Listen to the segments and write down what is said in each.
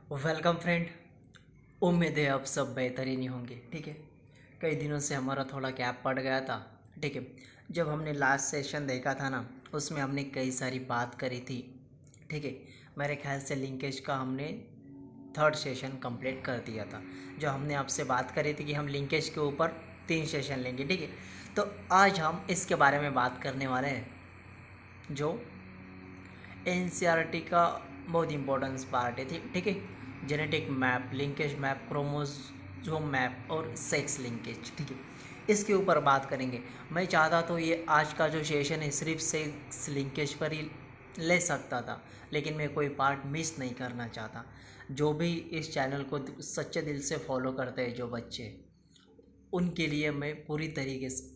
Welcome friend. उम्मीद है आप सब बेहतरीन ही होंगे। ठीक है, कई दिनों से हमारा थोड़ा गैप पड़ गया था। ठीक है, जब हमने लास्ट सेशन देखा था ना, उसमें हमने कई सारी बात करी थी। ठीक है, मेरे ख्याल से लिंकेज का हमने थर्ड सेशन कंप्लीट कर दिया था। जो हमने आपसे बात करी थी कि हम लिंकेज के ऊपर 3 सेशन लेंगे। ठीक है, तो आज हम इसके बारे में बात करने वाले हैं, जो एनसीईआरटी का बहुत इंपॉर्टेंस पार्ट है। ठीक है, genetic map, linkage map, chromosome map और सेक्स लिंकेज। ठीक है, इसके ऊपर बात करेंगे। मैं चाहता तो ये आज का जो सेशन है सिर्फ सेक्स लिंकेज पर ही ले सकता था, लेकिन मैं कोई पार्ट मिस नहीं करना चाहता। जो भी इस चैनल को सच्चे दिल से फॉलो करते हैं जो बच्चे, उनके लिए मैं पूरी तरीके से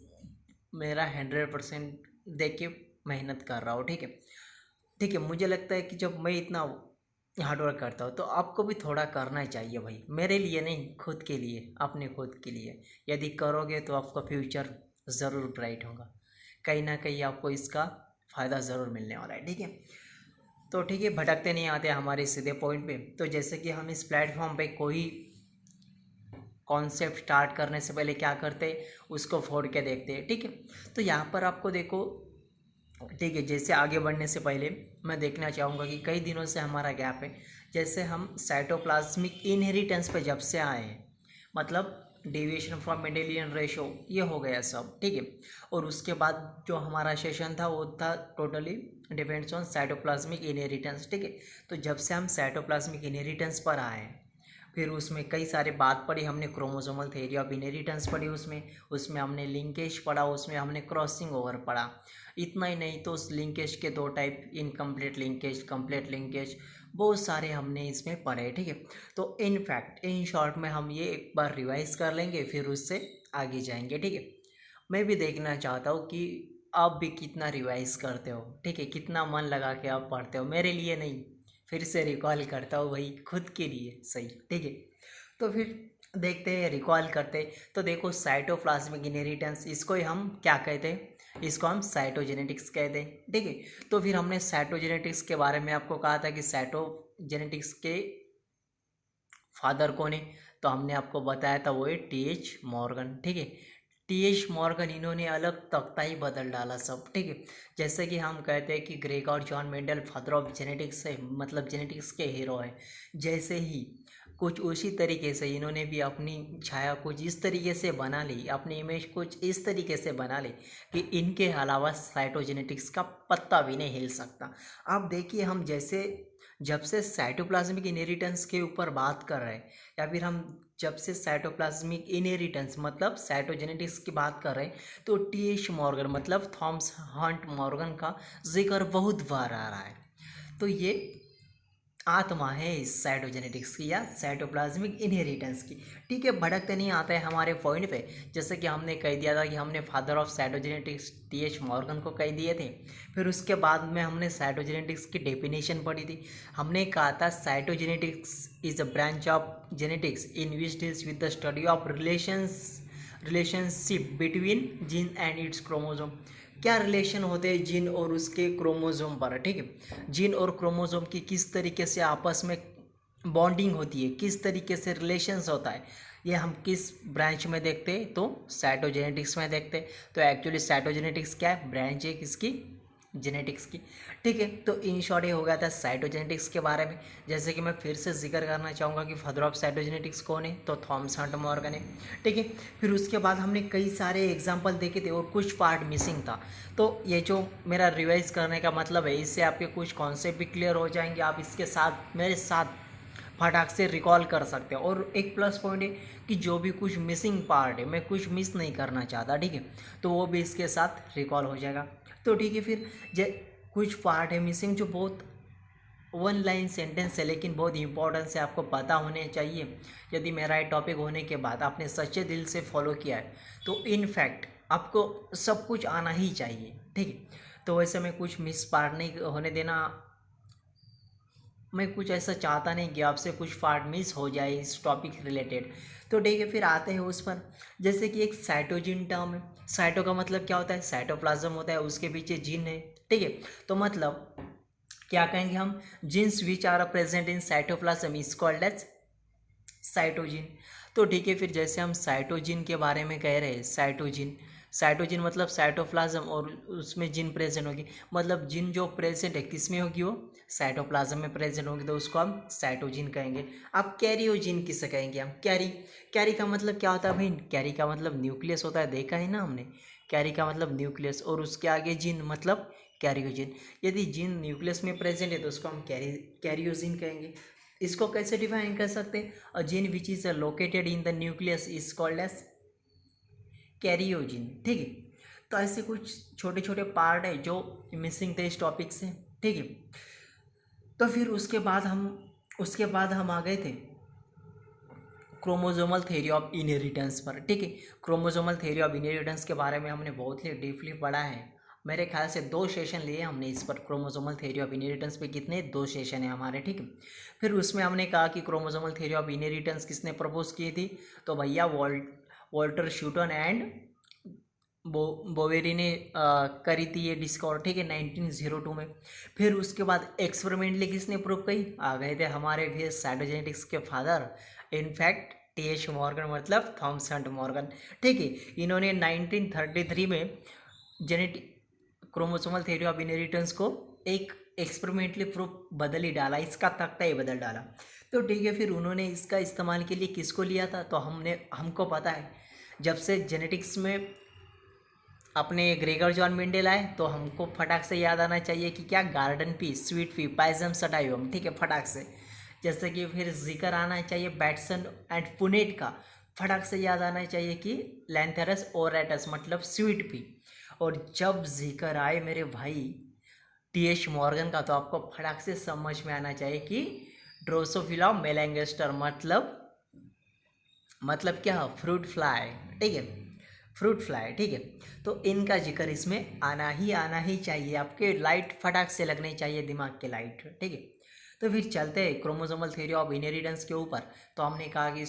मेरा 100% दे के मेहनत कर रहा हूँ। ठीक है, ठीक है, मुझे लगता है कि जब मैं इतना हार्डवर्क करता हूँ तो आपको भी थोड़ा करना चाहिए भाई। मेरे लिए नहीं, खुद के लिए, अपने खुद के लिए। यदि करोगे तो आपका फ्यूचर ज़रूर ब्राइट होगा, कहीं ना कहीं आपको इसका फ़ायदा ज़रूर मिलने वाला है। ठीक है, तो ठीक है, भटकते नहीं आते हमारे सीधे पॉइंट पे। तो जैसे कि हम इस प्लेटफॉर्म पे कोई कॉन्सेप्ट स्टार्ट करने से पहले क्या करते हैं, उसको फोड़ के देखते हैं। ठीक है, तो यहाँ पर आपको देखो, ठीक है, जैसे आगे बढ़ने से पहले मैं देखना चाहूँगा कि कई दिनों से हमारा गैप है। जैसे हम साइटोप्लाज्मिक इनहेरिटेंस पे जब से आए हैं, मतलब डेविएशन फ्रॉम मेंडेलियन रेशो, ये हो गया सब। ठीक है, और उसके बाद जो हमारा सेशन था वो था totally depends on cytoplasmic inheritance. ठीक है, तो जब से हम साइटोप्लाज्मिक इनहेरिटेंस पर आए हैं, फिर उसमें कई सारे बात पढ़ी हमने, क्रोमोसोमल थ्योरी ऑफ इनहेरिटेंस पढ़ी, उसमें उसमें हमने लिंकेज पढ़ा, उसमें हमने क्रॉसिंग ओवर पढ़ा। इतना ही नहीं तो उस लिंकेज के दो type, incomplete linkage, complete linkage, बहुत सारे हमने इसमें पढ़े। ठीक है, तो इन फैक्ट, इन शॉर्ट में हम ये एक बार रिवाइज कर लेंगे, फिर उससे आगे जाएंगे। ठीक है, मैं भी देखना चाहता हूँ कि आप भी कितना रिवाइज करते हो। ठीक है, कितना मन लगा के आप पढ़ते हो। मेरे लिए नहीं, फिर से रिकॉल करता हूँ भाई, खुद के लिए। सही, ठीक है, तो फिर देखते हैं, रिकॉल करते। तो देखो, साइटोप्लाज्मिक इनहेरिटेंस, इसको ही हम क्या कहते हैं, इसको हम साइटोजेनेटिक्स कहते हैं। ठीक है, तो फिर हमने साइटोजेनेटिक्स के बारे में आपको कहा था कि साइटोजेनेटिक्स के फादर कौन है, तो हमने आपको बताया था वो है टी.एच. मॉर्गन। ठीक है, टी.एच. मॉर्गन, इन्होंने अलग तख्ता ही बदल डाला सब। ठीक है, जैसे कि हम कहते हैं कि Gregor John Mendel father of genetics है, मतलब जेनेटिक्स के हीरो है, जैसे ही कुछ उसी तरीके से इन्होंने भी अपनी छाया कुछ इस तरीके से बना ली, अपनी इमेज कुछ इस तरीके से बना ली कि इनके अलावा साइटोजेनेटिक्स का पत्ता भी नहीं हिल सकता। आप देखिए, हम जैसे जब से साइटोप्लाज्मिक इनहेरिटेंस के ऊपर बात कर रहे हैं, या फिर हम जब से साइटोप्लाज्मिक इनहेरिटेंस मतलब साइटोजेनेटिक्स की बात कर रहे हैं, तो टी.एच. मॉर्गन मतलब थॉमस हंट मॉर्गन का जिक्र बहुत बार आ रहा है। तो ये आत्मा है इस साइटोजेनेटिक्स की या साइटोप्लाज्मिक इनहेरिटेंस की। ठीक है, भटकते नहीं आते हैं हमारे पॉइंट पे। जैसे कि हमने कह दिया था कि हमने father of cytogenetics TH. Morgan को कह दिए थे। फिर उसके बाद में हमने साइटोजेनेटिक्स की डेफिनेशन पढ़ी थी। हमने कहा था cytogenetics is a branch of genetics in which deals with the study of relationship between gene and it's chromosome. क्या रिलेशन होते हैं जीन और उसके क्रोमोसोम पर। ठीक है, जीन और क्रोमोसोम की किस तरीके से आपस में बॉन्डिंग होती है, किस तरीके से रिलेशंस होता है, ये हम किस ब्रांच में देखते हैं, तो साइटोजेनेटिक्स में देखते हैं। तो एक्चुअली साइटोजेनेटिक्स क्या है, ब्रांच है किसकी, जेनेटिक्स की। ठीक है, तो इन शॉर्ट ये हो गया था साइटोजेनेटिक्स के बारे में। जैसे कि मैं फिर से जिक्र करना चाहूँगा कि फादर ऑफ साइटोजेनेटिक्स कौन है, तो थॉमस हंट मॉर्गन है। ठीक है, फिर उसके बाद हमने कई सारे एग्जाम्पल देखे थे और कुछ पार्ट मिसिंग था। तो ये जो मेरा रिवाइज करने का मतलब है, इससे आपके कुछ कॉन्सेप्ट भी क्लियर हो जाएंगे, आप इसके साथ मेरे साथ फटाक से रिकॉल कर सकते हैं। और एक प्लस पॉइंट है कि जो भी कुछ मिसिंग पार्ट है, मैं कुछ मिस नहीं करना चाहता। ठीक है, तो वो भी इसके साथ रिकॉल हो जाएगा। तो ठीक है, फिर कुछ पार्ट है मिसिंग जो बहुत वन लाइन सेंटेंस है, लेकिन बहुत इंपॉर्टेंस है, आपको पता होने चाहिए। यदि मेरा ये टॉपिक होने के बाद आपने सच्चे दिल से फॉलो किया है, तो इन फैक्ट आपको सब कुछ आना ही चाहिए। ठीक है, तो वैसे मैं कुछ मिस पार्ट नहीं होने देना, मैं कुछ ऐसा चाहता नहीं कि आपसे कुछ पार्ट मिस हो जाए इस टॉपिक रिलेटेड। तो ठीक है, फिर आते हैं उस पर। जैसे कि एक साइटोजिन टर्म है। साइटो का मतलब क्या होता है, साइटोप्लाज्म होता है, उसके पीछे जीन है। ठीक है, तो मतलब क्या कहेंगे हम, genes which are present in cytoplasm is called as cytogene. तो ठीक है, फिर जैसे हम साइटोजिन के बारे में कह रहे हैं, साइटोजिन, साइटोजिन मतलब साइटोप्लाज्म और उसमें जिन प्रेजेंट होगी, मतलब जिन जो प्रेजेंट है किस में होगी, वो साइटोप्लाज्म में प्रेजेंट होगी, तो उसको हम साइटोजिन कहेंगे। अब कैरियोजिन किसे कहेंगे हम, कैरी, कैरी का मतलब क्या होता है भाई, कैरी का मतलब न्यूक्लियस होता है, देखा है ना हमने, कैरी का मतलब न्यूक्लियस, और उसके आगे जिन मतलब कैरियोजिन। यदि जिन न्यूक्लियस में प्रेजेंट है तो उसको हम कैरियोजिन कहेंगे। इसको कैसे डिफाइन कर सकते हैं, a gene which is located in the nucleus is called as karyogene. ठीक है, तो ऐसे कुछ छोटे छोटे पार्ट है जो मिसिंग थे इस टॉपिक से। ठीक है, तो फिर उसके बाद हम आ गए थे क्रोमोजोमल थ्योरी ऑफ इनहेरिटेंस पर। ठीक है, क्रोमोजोमल थ्योरी ऑफ इनहेरिटेंस के बारे में हमने बहुत ही डीपली पढ़ा है, मेरे ख्याल से 2 सेशन लिए हमने इस पर, क्रोमोजोमल थ्योरी ऑफ इनहेरिटेंस पे कितने, 2 सेशन है हमारे। ठीक है, फिर उसमें हमने कहा कि क्रोमोजोमल थ्योरी ऑफ इनहेरिटेंस किसने प्रपोज की थी, तो भैया वॉल्टर शूटन एंड बोवेरी ने करी थी ये डिस्कवर। ठीक है, 1902 में। फिर उसके बाद एक्सपेरिमेंटली किसने प्रूव की, आ गए थे हमारे भी साइटोजेनेटिक्स के फादर, इनफैक्ट टी.एच. मॉर्गन, मतलब थॉमस हंट मॉर्गन। ठीक है, इन्होंने 1933 में genetic chromosomal theory of inheritance को एक एक्सपेरिमेंटली प्रूफ बदल ही डाला, इसका तख्ता ही बदल डाला। तो ठीक है, फिर उन्होंने इसका इस्तेमाल के लिए किसको लिया था, तो हमको पता है, जब से जेनेटिक्स में अपने ग्रेगर जॉन मेंडल आए तो हमको फटाक से याद आना चाहिए कि क्या, garden pea, sweet pea, Pisum sativum. ठीक है, फटाक से। जैसे कि फिर जिक्र आना चाहिए बैटसन एंड पुनेट का, फटाक से याद आना चाहिए कि लैंथेरस ओरेटस मतलब स्वीट पी। और जब जिक्र आए मेरे भाई टी.एच. मॉर्गन का, तो आपको फटाक से समझ में आना चाहिए कि ड्रोसोफिला मेलैंगेस्टर मतलब क्या, फ्रूट फ्लाई। ठीक है, फ्रूट फ्लाई। ठीक है, तो इनका जिक्र इसमें आना ही चाहिए, आपके लाइट फटाक से लगनी चाहिए, दिमाग के लाइट। ठीक है, तो फिर चलते हैं क्रोमोसोमल थ्योरी ऑफ इनहेरिटेंस के ऊपर। तो हमने कहा कि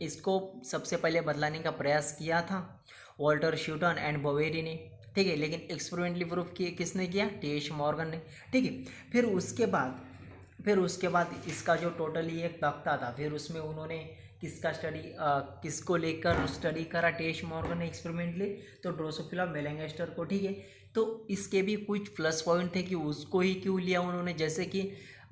इसको सबसे पहले बदलाने का प्रयास किया था वॉल्टर शूटन एंड बोवेरी ने। ठीक है, लेकिन एक्सपेरिमेंटली प्रूफ किसने किया, टी.एच. मॉर्गन ने। ठीक है, फिर उसके बाद इसका जो टोटली एक तख्ता था, फिर उसमें उन्होंने किसको लेकर स्टडी करा टी.एच. मॉर्गन ने एक्सपेरिमेंटली, तो ड्रोसोफिला मेलैंगेस्टर को। ठीक है, तो इसके भी कुछ प्लस पॉइंट थे कि उसको ही क्यों लिया उन्होंने, जैसे कि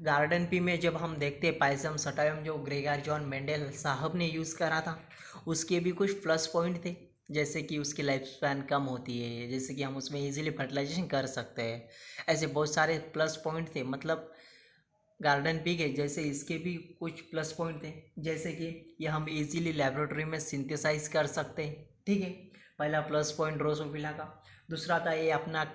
गार्डन पी में जब हम देखते हैं पाइजम सटायम जो ग्रेगर जॉन मेंडल साहब ने यूज़ करा था, उसके भी कुछ प्लस पॉइंट थे, जैसे कि उसकी लाइफ स्पैन कम होती है, जैसे कि हम उसमें इजीली फर्टिलाइजेशन कर सकते हैं, ऐसे बहुत सारे प्लस पॉइंट थे। मतलब गार्डन पी के जैसे इसके भी कुछ प्लस पॉइंट थे, जैसे कि ये हम इजीली लेबोरेटरी में सिंथेसाइज कर सकते हैं। ठीक है, पहला प्लस पॉइंट ड्रोसोफिला का। दूसरा था ये अपना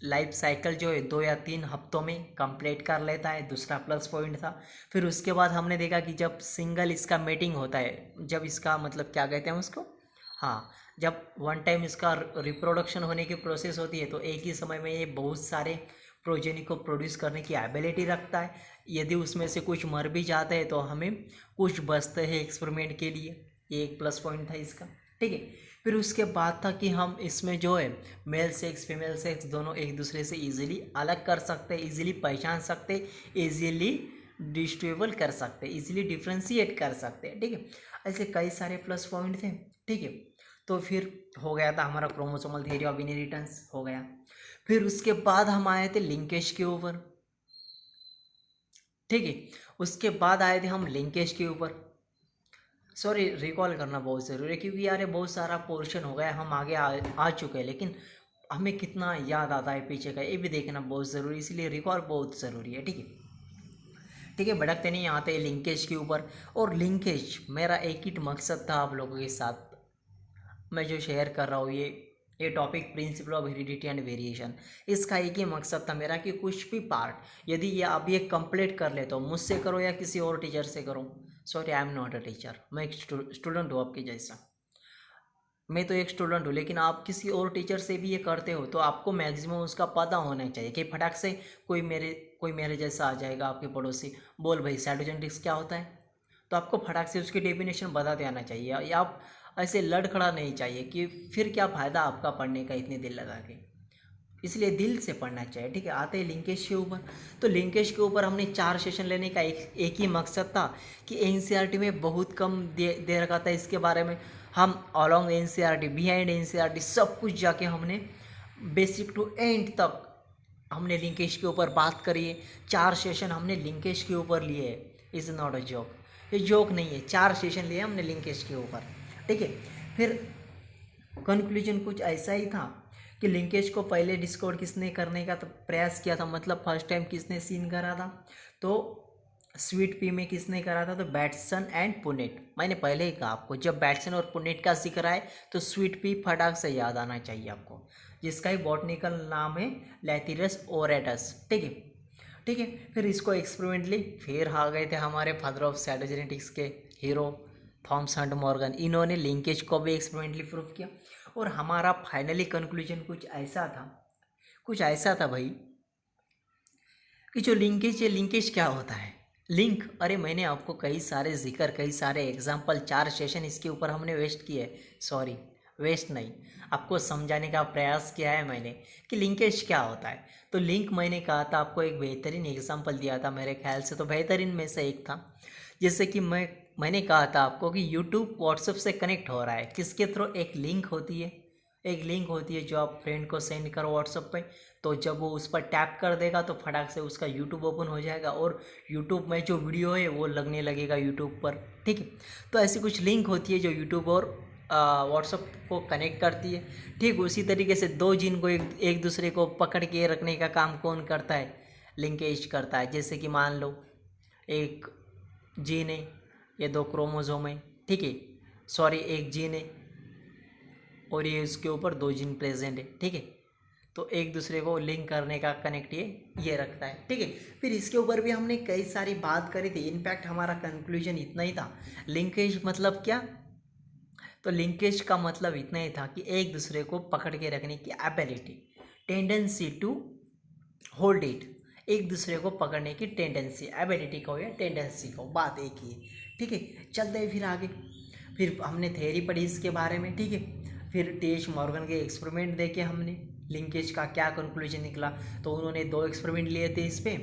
लाइफ साइकिल जो है 2 या 3 हफ्तों में कंप्लीट कर लेता है, दूसरा प्लस पॉइंट था। फिर उसके बाद हमने देखा कि जब सिंगल इसका मेटिंग होता है, जब इसका मतलब क्या कहते हैं उसको, हाँ, जब वन टाइम इसका रिप्रोडक्शन होने की प्रोसेस होती है, तो एक ही समय में ये बहुत सारे प्रोजेनी को प्रोड्यूस करने की एबिलिटी रखता है। यदि उसमें से कुछ मर भी जाते हैं तो हमें कुछ बचते हैं एक्सपेरिमेंट के लिए, ये एक प्लस पॉइंट था इसका। ठीक है, फिर उसके बाद था कि हम इसमें जो है मेल सेक्स फीमेल सेक्स दोनों एक दूसरे से इजीली अलग कर सकते हैं, इजीली पहचान सकते, इजीली डिस्ट्रीब्यूबल कर सकते, इजीली डिफ्रेंशिएट कर सकते हैं। ठीक है, ऐसे कई सारे प्लस पॉइंट थे। ठीक है, तो फिर हो गया था हमारा क्रोमोसोमल थ्योरी ऑफ इनहेरिटेंस हो गया। फिर उसके बाद हम आए थे लिंकेज के ऊपर। ठीक है, उसके बाद आए थे हम लिंकेज के ऊपर। सॉरी, रिकॉल करना बहुत ज़रूरी है, क्योंकि यार ये बहुत सारा पोर्शन हो गया, हम आगे आ चुके हैं, लेकिन हमें कितना याद आता है पीछे का ये भी देखना बहुत ज़रूरी, इसलिए रिकॉल बहुत ज़रूरी है। ठीक है, ठीक है, भटकते नहीं आते हैं लिंकेज के ऊपर। और लिंकेज मेरा एक ही मकसद था आप लोगों के साथ मैं जो शेयर कर रहा हूँ, ये topic principle of heredity and variation, इसका एक ही मकसद था मेरा कि कुछ भी पार्ट यदि ये आप ये कंप्लीट कर लेते हो, मुझसे करो या किसी और टीचर से करो, sorry I am not a teacher, मैं एक स्टूडेंट हूँ आपके जैसा, मैं तो एक स्टूडेंट हूँ, लेकिन आप किसी और टीचर से भी ये करते हो तो आपको मैक्सिमम उसका पता होना चाहिए कि फटाक से कोई मेरे जैसा आ जाएगा आपके पड़ोसी, बोल भाई साइटोजेनेटिक्स क्या होता है, तो आपको फटाक से उसकी डेफिनेशन बताते आना चाहिए, या आप ऐसे लड़ खड़ा नहीं चाहिए कि फिर क्या फ़ायदा आपका पढ़ने का इतने दिन लगा के। इसलिए दिल से पढ़ना चाहिए, ठीक है। आते हैं लिंकेज के ऊपर। तो लिंकेज के ऊपर हमने 4 सेशन लेने का एक ही मकसद था कि एनसीईआरटी में बहुत कम दे रखा था इसके बारे में। हम अलॉन्ग एनसीईआरटी, बिहाइंड एनसीईआरटी सब कुछ जाके हमने बेसिक टू एंड तक हमने लिंकेज के ऊपर बात करी है। 4 सेशन हमने लिंकेज के ऊपर लिए है। इज़ नॉट अ जोक, ये जोक नहीं है। 4 सेशन लिए हमने लिंकेज के ऊपर, ठीक है। फिर कंक्लूजन कुछ ऐसा ही था कि लिंकेज को पहले डिस्कवर किसने करने का तो प्रयास किया था, मतलब फर्स्ट टाइम किसने सीन करा था, तो स्वीट पी में किसने करा था, तो बैटसन एंड पुनेट। मैंने पहले ही कहा आपको, जब बैटसन और पुनेट का जिक्र आए तो स्वीट पी फटाक से याद आना चाहिए आपको, जिसका ही बॉटनिकल नाम है लैथिरस ओरेटस, ठीक है, ठीक है। फिर इसको एक्सपेरिमेंटली फिर आ गए थे हमारे फादर ऑफ साइटोजेनेटिक्स के हीरो थॉमस एंड मॉर्गन। इन्होंने लिंकेज को भी एक्सपेरिमेंटली प्रूव किया और हमारा फाइनली कंक्लूजन कुछ ऐसा था भाई कि जो लिंकेज है, लिंकेज क्या होता है लिंक। अरे मैंने आपको कई सारे एग्जाम्पल 4 सेशन इसके ऊपर हमने वेस्ट किए, सॉरी वेस्ट नहीं, आपको समझाने का प्रयास किया है मैंने कि लिंकेज क्या होता है। तो लिंक मैंने कहा था आपको, एक बेहतरीन एग्जाम्पल दिया था मेरे ख्याल से, तो बेहतरीन में से एक था। जैसे कि मैंने कहा था आपको कि यूट्यूब व्हाट्सएप से कनेक्ट हो रहा है, किसके थ्रू, एक लिंक होती है जो आप फ्रेंड को सेंड करो व्हाट्सएप पे, तो जब वो उस पर टैप कर देगा तो फटाक से उसका यूट्यूब ओपन हो जाएगा और यूट्यूब में जो वीडियो है वो लगने लगेगा यूट्यूब पर, ठीक है। तो ऐसी कुछ लिंक होती है जो यूट्यूब और व्हाट्सएप को कनेक्ट करती है। ठीक उसी तरीके से दो जिन को एक दूसरे को पकड़ के रखने का काम कौन करता है, लिंकेज करता है। जैसे कि मान लो एक जीन है, ये 2 क्रोमोसोम है, ठीक है, सॉरी एक जीन है और ये इसके ऊपर 2 जीन प्रेजेंट है, ठीक है। तो एक दूसरे को लिंक करने का कनेक्ट ये रखता है, ठीक है। फिर इसके ऊपर भी हमने कई सारी बात करी थी। इनफैक्ट हमारा कंक्लूजन इतना ही था, लिंकेज मतलब क्या, तो लिंकेज का मतलब इतना ही था कि एक दूसरे को पकड़ के रखने की ability, tendency to hold it, एक दूसरे को पकड़ने की टेंडेंसी, एबिलिटी को या टेंडेंसी को, बात एक ही है, ठीक है। चलते हैं फिर आगे। फिर हमने थ्योरी पढ़ी इसके बारे में, ठीक है। फिर टी.एच. मॉर्गन के एक्सपेरिमेंट देखे हमने, लिंकेज का क्या कंक्लूजन निकला। तो उन्होंने 2 एक्सपेरिमेंट लिए थे इस पर,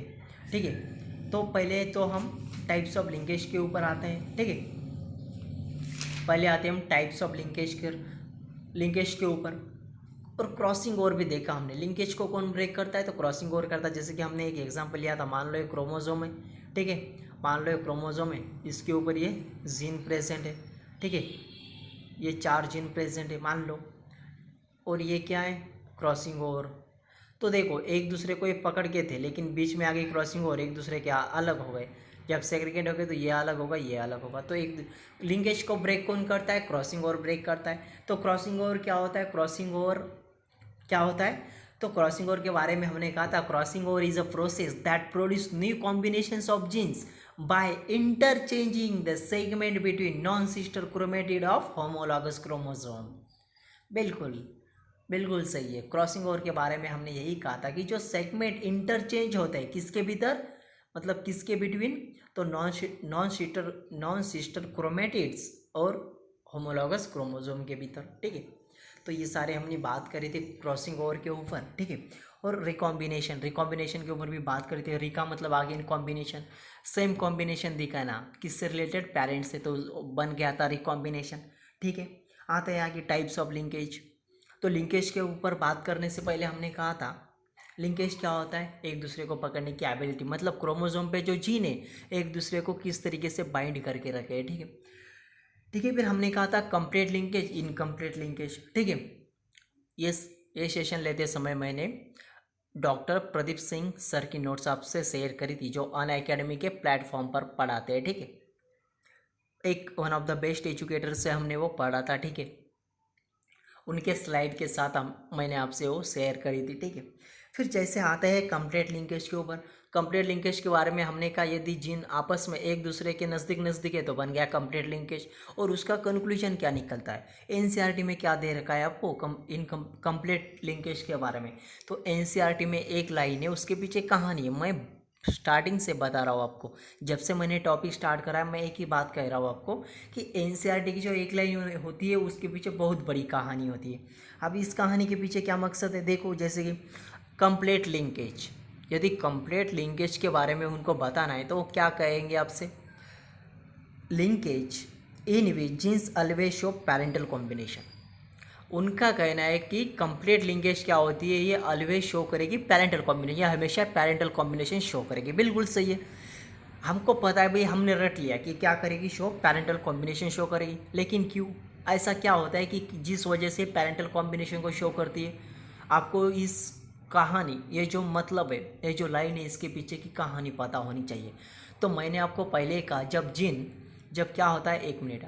ठीक है। तो पहले तो हम टाइप्स ऑफ लिंकेज के ऊपर आते हैं, ठीक है। पहले आते हैं हम टाइप्स ऑफ लिंकेज के ऊपर, और क्रॉसिंग ओवर भी देखा हमने। लिंकेज को कौन ब्रेक करता है, तो क्रॉसिंग ओवर करता है। जैसे कि हमने एक एग्जांपल लिया था, मान लो एक क्रोमोसोम है, ठीक है, मान लो एक क्रोमोसोम है, इसके ऊपर ये जीन प्रेजेंट है, ठीक है, ये 4 जीन प्रेजेंट है मान लो, और ये क्या है, क्रॉसिंग ओवर। तो देखो एक दूसरे को ये पकड़ के थे, लेकिन बीच में आ गई क्रॉसिंग ओवर, एक दूसरे के अलग हो गए। जब सेग्रीगेट हो गए तो ये अलग होगा, ये अलग होगा। तो एक लिंकेज को ब्रेक कौन करता है, क्रॉसिंग ओवर ब्रेक करता है। तो क्रॉसिंग ओवर क्या होता है, तो क्रॉसिंग ओवर के बारे में हमने कहा था, crossing over is a process that produce new combinations of genes by interchanging the segment between non sister chromatid of homologous chromosome. बिल्कुल सही है। क्रॉसिंग ओवर के बारे में हमने यही कहा था कि जो सेगमेंट इंटरचेंज होते हैं किसके भीतर, मतलब किसके बिटवीन, तो नॉन सिस्टर क्रोमेटिड्स और होमोलॉगस क्रोमोसोम के भीतर, ठीक है। तो ये सारे हमने बात करी थी क्रॉसिंग ओवर के ऊपर, ठीक है। और रिकॉम्बिनेशन के ऊपर भी बात करी थी। रिका मतलब आगे इन कॉम्बिनेशन, सेम कॉम्बिनेशन दिखाना, किससे रिलेटेड, पेरेंट्स से, तो बन गया था रिकॉम्बिनेशन, ठीक है। आता है आगे टाइप्स ऑफ लिंकेज। तो लिंकेज के ऊपर बात करने से पहले हमने कहा था लिंकेज क्या होता है, एक दूसरे को पकड़ने की एबिलिटी, मतलब क्रोमोसोम पे जो जीन है एक दूसरे को किस तरीके से बाइंड करके रखे, ठीक है, ठीक है। फिर हमने कहा था कंप्लीट लिंकेज, इनकम्प्लीट लिंकेज, ठीक है। ये सेशन लेते समय मैंने डॉक्टर प्रदीप सिंह सर की नोट्स आपसे शेयर करी थी, जो अनअकैडमी के प्लेटफॉर्म पर पढ़ाते हैं, ठीक है। एक one of the best educator से हमने वो पढ़ा था, ठीक है। उनके स्लाइड के साथ मैंने आपसे वो शेयर करी थी, ठीक है। फिर जैसे आते हैं कंप्लीट लिंकेज के ऊपर। कंप्लीट लिंकेज के बारे में हमने कहा यदि जीन आपस में एक दूसरे के नज़दीक है तो बन गया कंप्लीट लिंकेज। और उसका कंक्लूजन क्या निकलता है, एनसीईआरटी में क्या दे रखा है आपको कंप्लीट लिंकेज के बारे में। तो एनसीईआरटी में एक लाइन है, उसके पीछे कहानी है, मैं स्टार्टिंग से बता रहा हूँ आपको, जब से मैंने टॉपिक स्टार्ट करा है मैं एक ही बात कह रहा हूँ आपको कि एनसीईआरटी की जो एक लाइन होती है उसके पीछे बहुत बड़ी कहानी होती है। अब इस कहानी के पीछे क्या मकसद है, देखो जैसे कि कंप्लीट लिंकेज, यदि कंप्लीट लिंकेज के बारे में उनको बताना है तो वो क्या कहेंगे आपसे, linkage in which genes always show parental combination. उनका कहना है कि कंप्लीट लिंकेज क्या होती है, ये ऑलवेज शो करेगी पैरेंटल कॉम्बिनेशन, या हमेशा पैरेंटल कॉम्बिनेशन शो करेगी। बिल्कुल सही है, हमको पता है भाई, हमने रट लिया कि क्या करेगी, शो पैरेंटल कॉम्बिनेशन शो करेगी। लेकिन क्यों, ऐसा क्या होता है कि जिस वजह से पैरेंटल कॉम्बिनेशन को शो करती है। आपको इस कहानी, ये जो मतलब है, ये जो लाइन है, इसके पीछे की कहानी पता होनी चाहिए। तो मैंने आपको पहले ही कहा, जब क्या होता है, एक मिनट,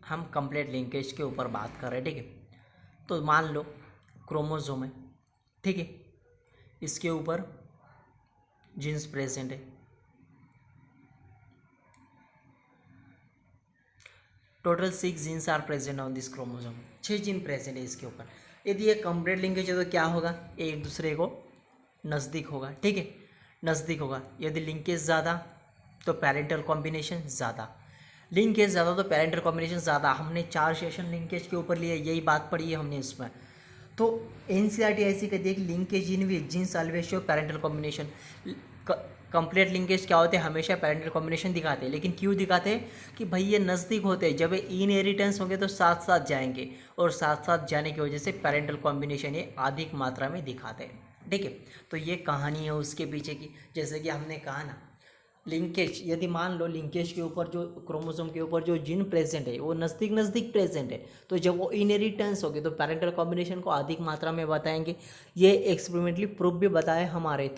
हम कंप्लीट लिंकेज के ऊपर बात कर रहे हैं, ठीक है। तो मान लो क्रोमोसोम है, ठीक है, इसके ऊपर जीन्स प्रेजेंट है, total 6 genes are present on this chromosome, 6 gene present है इसके ऊपर। यदि ये कंप्लीट लिंकेज है तो क्या होगा, एक दूसरे को नज़दीक होगा, ठीक है, नज़दीक होगा। यदि लिंकेज ज़्यादा तो पेरेंटल कॉम्बिनेशन ज़्यादा, लिंकेज ज़्यादा तो पेरेंटल कॉम्बिनेशन ज़्यादा। हमने 4 सेशन लिंकेज के ऊपर लिया, यही बात पढ़ी है हमने इसमें। तो एनसीईआरटी ऐसी कहती है कि linkage in which genes always show parental combination. Complete linkage क्या होते हैं, हमेशा पेरेंटल कॉम्बिनेशन दिखाते हैं। लेकिन क्यों दिखाते हैं कि भाई ये नज़दीक होते हैं, जब ये इनहेरिटेंस होंगे तो साथ साथ जाएंगे, और साथ साथ जाने की वजह से पेरेंटल कॉम्बिनेशन ये अधिक मात्रा में दिखाते हैं, ठीक है। तो ये कहानी है उसके पीछे की। जैसे कि हमने कहा ना, लिंकेज, यदि मान लो लिंकेज के ऊपर जो क्रोमोसोम के ऊपर जो जीन प्रेजेंट है वो नज़दीक नज़दीक प्रेजेंट है, तो जब वो इनहेरिटेंस होगी तो पेरेंटल कॉम्बिनेशन को अधिक मात्रा में बताएंगे। ये एक्सपेरिमेंटली प्रूफ भी बताया हमारे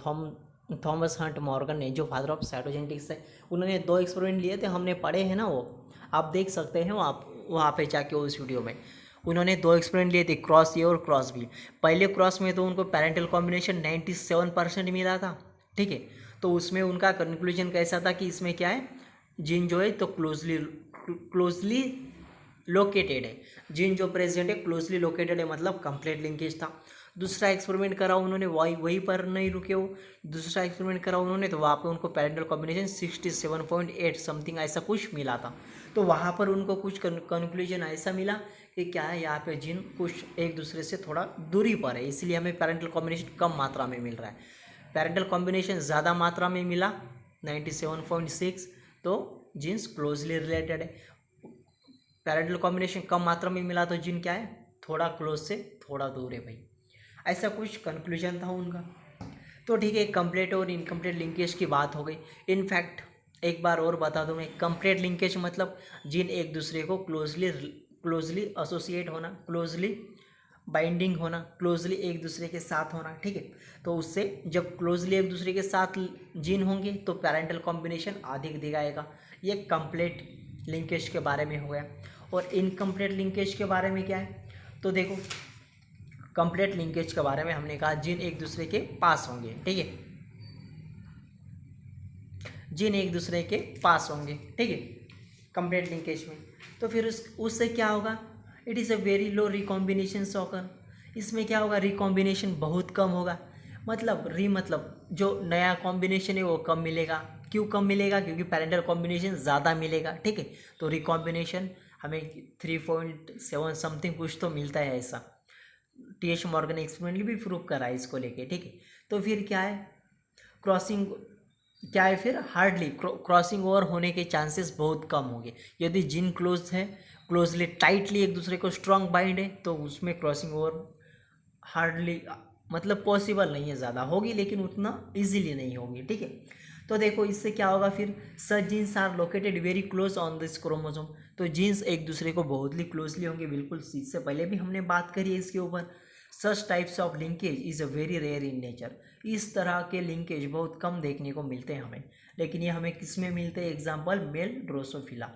थॉमस हंट मॉर्गन ने, जो फादर ऑफ साइटोजेनेटिक्स है। उन्होंने 2 एक्सपेरिमेंट लिए थे, हमने पढ़े हैं ना, वो आप देख सकते हैं, आप वहाँ पे जाके उस वीडियो में। उन्होंने 2 एक्सपेरिमेंट लिए थे, क्रॉस ए और क्रॉस बी। पहले क्रॉस में तो उनको पेरेंटल कॉम्बिनेशन 97% मिला था, ठीक है। तो उसमें उनका कंक्लूजन कैसा था कि इसमें क्या है, जीन जो है तो क्लोजली लोकेटेड है, जीन जो प्रेजेंट है क्लोजली लोकेटेड है, मतलब कंप्लीट लिंकेज था। दूसरा एक्सपेरिमेंट करा उन्होंने, वहीं पर नहीं रुके वो, दूसरा एक्सपेरिमेंट करा उन्होंने, तो वहाँ पे उनको पेरेंटल कॉम्बिनेशन 67.8 समथिंग ऐसा कुछ मिला था। तो वहाँ पर उनको कुछ कंक्लूजन ऐसा मिला कि क्या है, यहाँ पे जीन कुछ एक दूसरे से थोड़ा दूरी पर है, इसलिए हमें पेरेंटल कॉम्बिनेशन कम मात्रा में मिल रहा है। पेरेंटल कॉम्बिनेशन ज़्यादा मात्रा में मिला 97.6, तो जीन्स क्लोजली रिलेटेड है। पेरेंटल कॉम्बिनेशन कम मात्रा में मिला तो जीन क्या है, थोड़ा क्लोज से थोड़ा दूर है भाई, ऐसा कुछ कंक्लूजन था उनका। तो ठीक है, कंप्लीट और इनकम्प्लीट लिंकेज की बात हो गई। इनफैक्ट एक बार और बता दूं मैं, कंप्लीट लिंकेज मतलब जीन एक दूसरे को क्लोजली एसोसिएट होना, क्लोजली बाइंडिंग होना, क्लोजली एक दूसरे के साथ होना, ठीक है। तो उससे जब क्लोजली एक दूसरे के साथ जीन होंगे तो पेरेंटल कॉम्बिनेशन अधिक दिखाएगा। ये कंप्लीट लिंकेज के बारे में हो गया। और इनकम्प्लीट लिंकेज के बारे में क्या है, तो देखो कंप्लीट लिंकेज के बारे में हमने कहा जीन एक दूसरे के पास होंगे, ठीक है, जीन एक दूसरे के पास होंगे, ठीक है, कंप्लीट लिंकेज में। तो फिर उससे क्या होगा, it is a very low recombination occur. इसमें क्या होगा, रिकॉम्बिनेशन बहुत कम होगा, मतलब जो नया कॉम्बिनेशन है वो कम मिलेगा। क्यों कम मिलेगा, क्योंकि पेरेंटल कॉम्बिनेशन ज़्यादा मिलेगा, ठीक है। तो रिकॉम्बिनेशन हमें 3.7 समथिंग कुछ तो मिलता है ऐसा। TH मॉर्गन एक्सपेरिमेंटली भी प्रूव करा है इसको लेके, ठीक है। तो फिर क्या है, क्रॉसिंग क्या है, फिर हार्डली क्रॉसिंग ओवर होने के चांसेस बहुत कम होंगे। यदि जीन क्लोज है, क्लोजली टाइटली एक दूसरे को स्ट्रॉन्ग बाइंड है, तो उसमें क्रॉसिंग ओवर हार्डली मतलब पॉसिबल नहीं है, ज़्यादा होगी लेकिन उतना इजीली नहीं होगी, ठीक है। तो देखो इससे क्या होगा, फिर such genes are located very close on this chromosome. तो जीन्स एक दूसरे को बहुत ही क्लोजली होंगे, बिल्कुल इससे पहले भी हमने बात करी है इसके ऊपर। Such types of linkage is a very rare in nature. इस तरह के लिंकेज बहुत कम देखने को मिलते हैं हमें, लेकिन ये हमें किस में मिलते हैं, एग्जाम्पल मेल ड्रोसोफिला,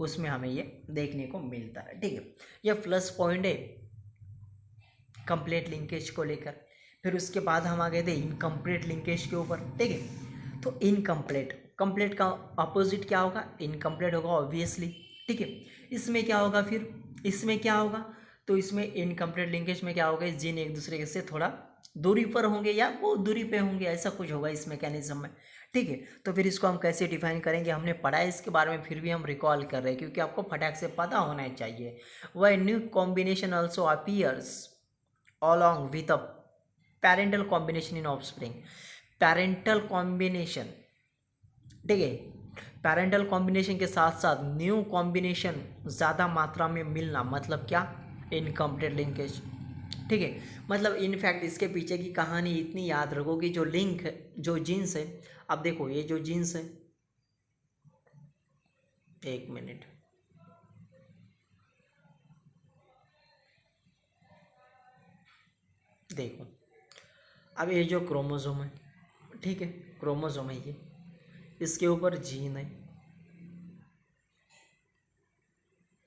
उसमें हमें ये देखने को मिलता है, ठीक है। ये प्लस पॉइंट है कंप्लीट लिंकेज को लेकर। फिर उसके बाद हम आ गए थे इनकम्प्लीट लिंकेज के ऊपर, ठीक है। तो कंप्लीट का अपोजिट क्या होगा, इनकम्प्लीट होगा ऑब्वियसली, ठीक है। इसमें क्या होगा, फिर इसमें क्या होगा, तो इसमें इनकम्प्लीट लिंकेज में क्या होगा, जीन एक दूसरे से थोड़ा दूरी पर होंगे या वो दूरी पे होंगे, ऐसा कुछ होगा इस मैकेनिज्म में, ठीक है। तो फिर इसको हम कैसे डिफाइन करेंगे, हमने पढ़ा है इसके बारे में, फिर भी हम रिकॉल कर रहे हैं क्योंकि आपको फटाक से पता होना चाहिए। वह new combination also appears along with a parental combination in offspring. Parental combination, ठीक है, पैरेंटल कॉम्बिनेशन के साथ साथ न्यू कॉम्बिनेशन ज़्यादा मात्रा में मिलना, मतलब क्या, इनकम्प्लीट लिंकेज, ठीक है। मतलब इनफैक्ट इसके पीछे की कहानी इतनी याद रखो कि जो लिंक है, जो जीन्स है, अब देखो ये जो जीन्स है, एक मिनट, देखो अब ये जो क्रोमोसोम है, ठीक है, क्रोमोसोम है ये, इसके ऊपर जीन है,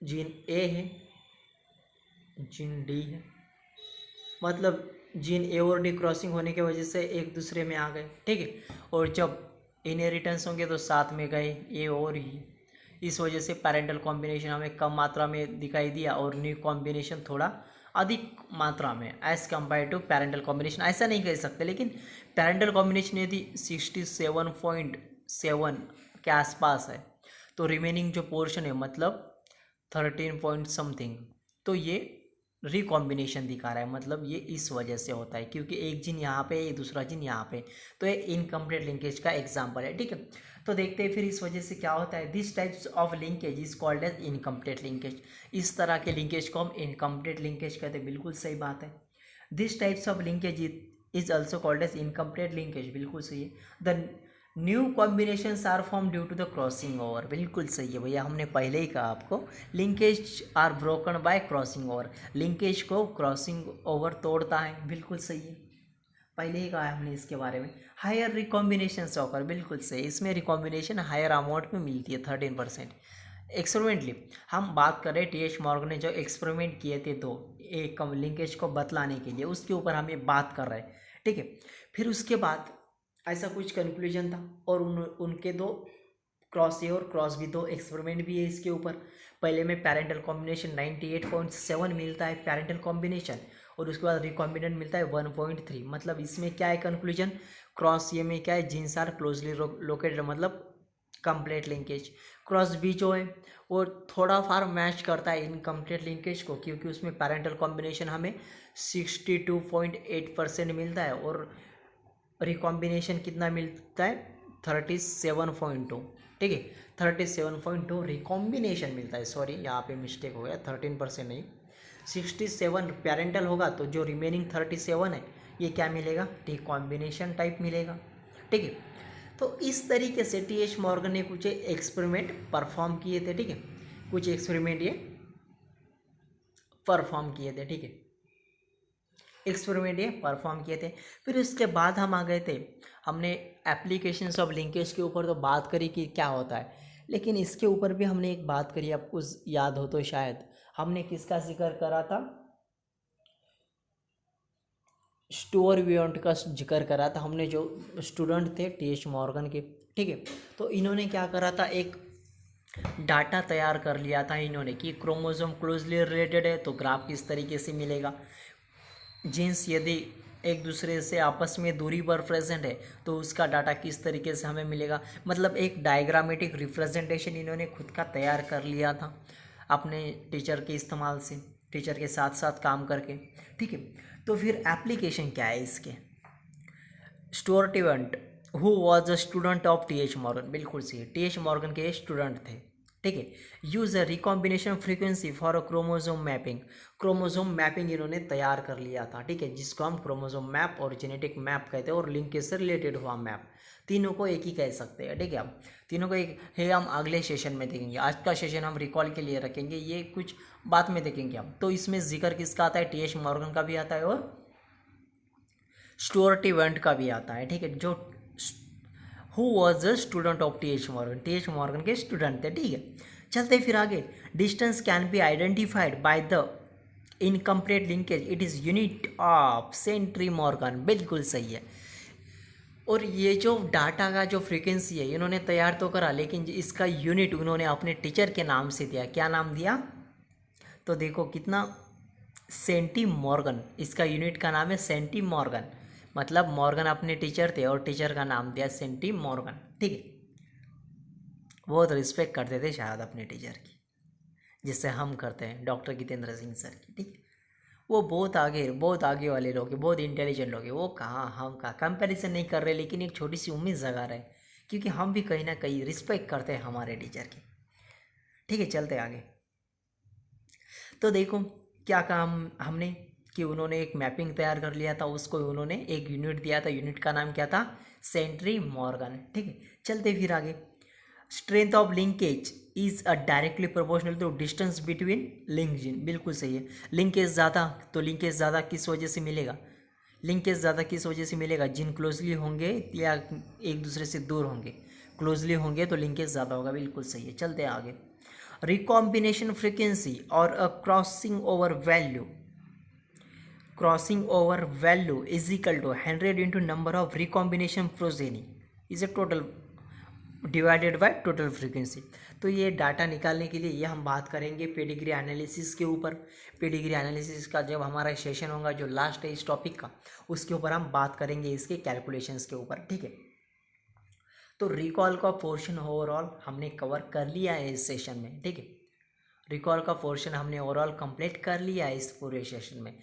जीन ए है, जीन डी है, मतलब जीन ए और डी क्रॉसिंग होने की वजह से एक दूसरे में आ गए, ठीक है। और जब इनहेरिटेंस होंगे तो साथ में गए ए और ई, इस वजह से पैरेंटल कॉम्बिनेशन हमें कम मात्रा में दिखाई दिया और न्यू कॉम्बिनेशन थोड़ा अधिक मात्रा में as compare to parental combination. ऐसा नहीं कह सकते, लेकिन पैरेंटल कॉम्बिनेशन यदि 67.7 के आसपास है तो रिमेनिंग जो पोर्शन है मतलब 13 पॉइंट समथिंग, तो ये रिकॉम्बिनेशन दिखा रहा है, मतलब ये इस वजह से होता है क्योंकि एक जीन यहाँ पे है, दूसरा जीन यहाँ पे, तो ये इनकम्प्लीट लिंकेज का एग्जांपल है, ठीक है। तो देखते हैं फिर इस वजह से क्या होता है। This types of linkage is called as incomplete linkage. इस तरह के लिंकेज को हम इनकम्प्लीट लिंकेज कहते हैं, बिल्कुल सही बात है। This types of linkage is also called as incomplete linkage, बिल्कुल सही है। The new combinations are form due to the crossing over, बिल्कुल सही है भैया, हमने पहले ही कहा आपको, linkage are broken by crossing over, linkage को क्रॉसिंग ओवर तोड़ता है, बिल्कुल सही है, पहले ही कहा है हमने इसके बारे में। हायर रिकॉम्बिनेशन ऑकर, बिल्कुल सही, इसमें रिकॉम्बिनेशन हायर अमाउंट में मिलती है 13%। एक्सपेरिमेंटली हम बात करें, टी.एच. मॉर्गन ने जो एक्सपेरिमेंट किए थे दो एक लिंकेज को बतलाने के लिए, उसके ऊपर हम ये बात कर रहे हैं, ठीक है। फिर उसके बाद ऐसा कुछ कंक्लूजन था और उनके दो क्रॉस ए और क्रॉस बी दो एक्सपेरिमेंट भी है इसके ऊपर। पहले में पैरेंटल कॉम्बिनेशन 98.7 मिलता है पैरेंटल कॉम्बिनेशन, और उसके बाद रिकॉम्बिनेंट मिलता है 1.3। मतलब इसमें क्या है कंक्लूजन, क्रॉस ए में क्या है, जीन्स आर क्लोजली लोकेटेड, मतलब कंप्लीट लिंकेज। क्रॉस बी जो है वो थोड़ा फार मैच करता है इनकम्प्लीट लिंकेज को, क्योंकि उसमें पैरेंटल कॉम्बिनेशन हमें 62.8% मिलता है और रिकॉम्बिनेशन कितना मिलता है 37.2, ठीक है, 37.2 रिकॉम्बिनेशन मिलता है। सॉरी यहाँ पे मिस्टेक हो गया, 13% नहीं, 67 पैरेंटल होगा तो जो रिमेनिंग 37 है ये क्या मिलेगा, रिकॉम्बिनेशन टाइप मिलेगा, ठीक है। तो इस तरीके से टी.एच. मॉर्गन ने कुछ एक्सपेरिमेंट परफॉर्म किए थे, ठीक है, कुछ एक्सपेरिमेंट ये परफॉर्म किए थे, ठीक है, एक्सपेरिमेंट ये परफॉर्म किए थे। फिर उसके बाद हम आ गए थे, हमने एप्लीकेशंस ऑफ लिंकेज के ऊपर तो बात करी कि क्या होता है, लेकिन इसके ऊपर भी हमने एक बात करी, आपको याद हो तो शायद, हमने किसका जिक्र करा था, स्टुअर्ट बियॉन्ट का जिक्र करा था हमने, जो स्टूडेंट थे टी.एच. मॉर्गन के, ठीक है। तो इन्होंने क्या करा था, एक डाटा तैयार कर लिया था इन्होंने कि क्रोमोसोम क्लोजली रिलेटेड है तो ग्राफ किस तरीके से मिलेगा, जीन्स यदि एक दूसरे से आपस में दूरी पर प्रेजेंट है तो उसका डाटा किस तरीके से हमें मिलेगा। मतलब एक डायग्रामेटिक रिप्रेजेंटेशन इन्होंने खुद का तैयार कर लिया था अपने टीचर के इस्तेमाल से, टीचर के साथ साथ काम करके, ठीक है। तो फिर एप्लीकेशन क्या है इसके, Sturtevant who was a student of T H. Morgan, बिल्कुल सही, टी.एच. मॉर्गन के स्टूडेंट थे, ठीक है। Use a recombination frequency for a chromosome mapping, chromosome mapping इन्होंने तैयार कर लिया था, ठीक है, जिसको हम क्रोमोसोम मैप और जेनेटिक मैप कहते हैं, और लिंकेज से रिलेटेड हुआ मैप, तीनों को एक ही कह सकते हैं, ठीक है। अब तीनों को एक है, हम अगले सेशन में देखेंगे, आज का सेशन हम रिकॉल के लिए रखेंगे, ये कुछ बाद में देखेंगे हम। तो इसमें जिक्र किसका आता है, टी.एच. मॉर्गन का भी आता है और स्टुअर्ट बियॉन्ट का भी आता है, ठीक है, जो who was a student of T H. Morgan, T H. Morgan के स्टूडेंट थे, ठीक है। चलते फिर आगे, distance can be identified by the incomplete linkage, it is unit of centi Morgan, बिल्कुल सही है। और ये जो डाटा का जो फ्रीक्वेंसी है इन्होंने तैयार तो करा, लेकिन इसका यूनिट उन्होंने अपने टीचर के नाम से दिया, क्या नाम दिया, तो देखो कितना सेंटी मॉर्गन, इसका यूनिट का नाम है सेंटी मॉर्गन, मतलब मॉर्गन अपने टीचर थे और टीचर का नाम दिया सेंटी मॉर्गन। ठीक है, बहुत रिस्पेक्ट करते थे शायद अपने टीचर की, जिससे हम करते हैं डॉक्टर जितेंद्र सिंह सर की। ठीक है, वो बहुत आगे वाले लोग हैं, बहुत इंटेलिजेंट लोग हैं। वो कहाँ हम कहाँ कंपैरिजन नहीं कर रहे, लेकिन एक छोटी सी उम्मीद जगा रहे, क्योंकि हम भी कहीं ना कहीं रिस्पेक्ट करते हैं हमारे टीचर की। ठीक है, चलते आगे। तो देखो क्या काम हमने कि उन्होंने एक मैपिंग तैयार कर लिया था, उसको उन्होंने एक यूनिट दिया था, यूनिट का नाम क्या था, सेंट्री मॉर्गन। ठीक है, चलते फिर आगे। Strength of linkage is a directly proportional to distance between link gene, बिल्कुल सही है। लिंकेज ज़्यादा, तो लिंकेज ज़्यादा किस वजह से मिलेगा, लिंकेज ज़्यादा किस वजह से मिलेगा, जिन क्लोजली होंगे या एक दूसरे से दूर होंगे, क्लोजली होंगे तो लिंकेज ज़्यादा होगा, बिल्कुल सही है। चलते हैं आगे। रिकॉम्बिनेशन फ्रीक्वेंसी और a crossing over value is equal to 100 into number of recombination progeny is a total divided by total frequency. तो ये डाटा निकालने के लिए ये हम बात करेंगे पेडिग्री एनालिसिस के ऊपर। पेडिग्री एनालिसिस का जब हमारा सेशन होगा जो लास्ट है इस टॉपिक का, उसके ऊपर हम बात करेंगे इसके कैलकुलेशंस के ऊपर। ठीक है, तो रिकॉल का पोर्शन ओवरऑल हमने कवर कर लिया है इस सेशन में। ठीक है, रिकॉल का पोर्शन हमने ओवरऑल कंप्लीट कर लिया है इस पूरे सेशन में।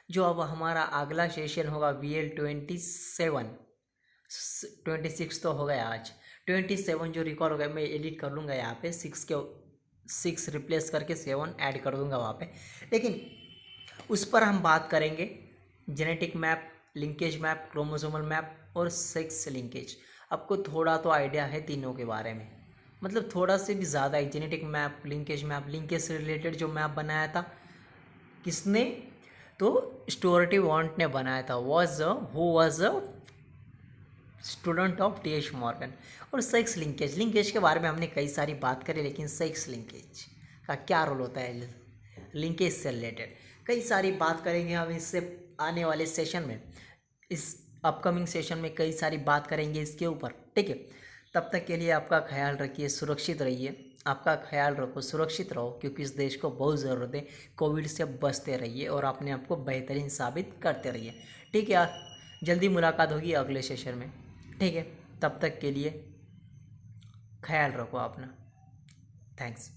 जो अब हमारा अगला सेशन होगा VL27, 26 तो हो गया आज, 27 जो रिकॉल हो गया मैं एडिट कर लूँगा यहाँ पे, 6 रिप्लेस करके 7 ऐड कर दूँगा वहाँ पे। लेकिन उस पर हम बात करेंगे genetic map, linkage map, chromosomal map और सेक्स लिंकेज। आपको थोड़ा तो आइडिया है तीनों के बारे में, मतलब थोड़ा से भी ज़्यादा है। जेनेटिक मैप, लिंकेज से रिलेटेड जो मैप बनाया था किसने, तो स्टुअर्ट वॉन्ट ने बनाया था, who was a student of T H. Morgan. और सेक्स लिंकेज के बारे में हमने कई सारी बात करी, लेकिन सेक्स लिंकेज का क्या रोल होता है लिंकेज से रिलेटेड कई सारी बात करेंगे हम इससे आने वाले सेशन में। इस अपकमिंग सेशन में कई सारी बात करेंगे इसके ऊपर। ठीक है, तब तक के लिए आपका ख्याल रखिए, सुरक्षित रहिए, आपका ख्याल रखो, सुरक्षित रहो, क्योंकि इस देश को बहुत ज़रूरत है। कोविड से बचते रहिए और अपने आप को बेहतरीन साबित करते रहिए। ठीक है, जल्दी मुलाकात होगी अगले सेशन में। ठीक है, तब तक के लिए ख्याल रखो अपना। थैंक्स।